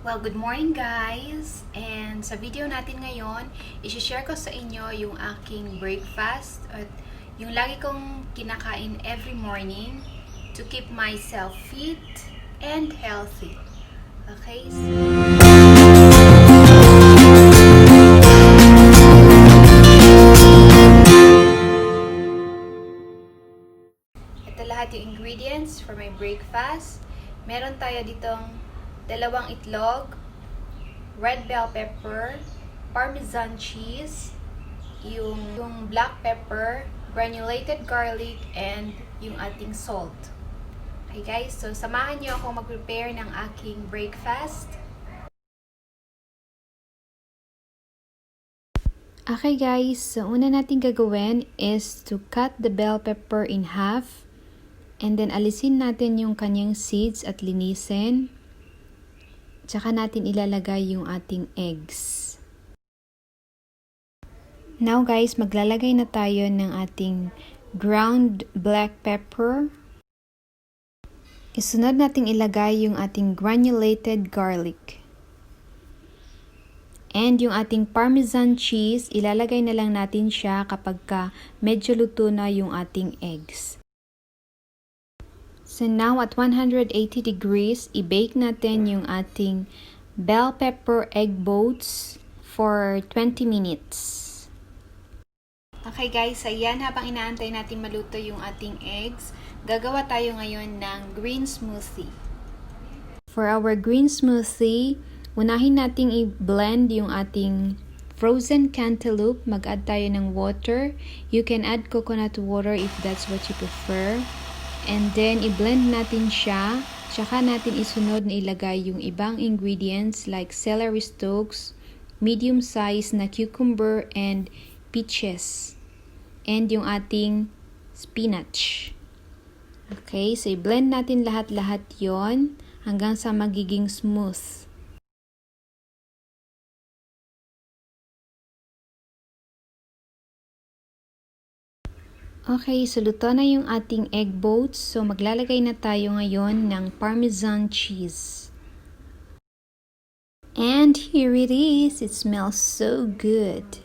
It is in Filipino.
Well, good morning guys! And sa video natin ngayon, i-share ko sa inyo yung aking breakfast at yung lagi kong kinakain every morning to keep myself fit and healthy. Okay? Ito lahat yung ingredients for my breakfast. Meron tayo ditong dalawang itlog, red bell pepper, parmesan cheese, yung black pepper, granulated garlic, and yung ating salt. Okay guys, so samahan niyo ako mag-prepare ng aking breakfast. Okay guys, so una natin gagawin is to cut the bell pepper in half and then alisin natin yung kanyang seeds at linisin. Tsaka natin ilalagay yung ating eggs. Now guys, maglalagay na tayo ng ating ground black pepper. Isunod natin ilagay yung ating granulated garlic. And yung ating parmesan cheese, ilalagay na lang natin siya kapag medyo luto na yung ating eggs. So now at 180 degrees, i-bake natin yung ating bell pepper egg boats for 20 minutes. Okay guys, ayan, habang inaantay natin maluto yung ating eggs, gagawa tayo ngayon ng green smoothie. For our green smoothie, unahin nating i-blend yung ating frozen cantaloupe. Mag-add tayo ng water. You can add coconut water if that's what you prefer. And then, i-blend natin siya. Tsaka natin isunod na ilagay yung ibang ingredients like celery stalks, medium size na cucumber, and peaches. And yung ating spinach. Okay, so i-blend natin lahat-lahat yon hanggang sa magiging smooth. Okay, so luto na yung ating egg boats. So maglalagay na tayo ngayon ng parmesan cheese. And here it is. It smells so good.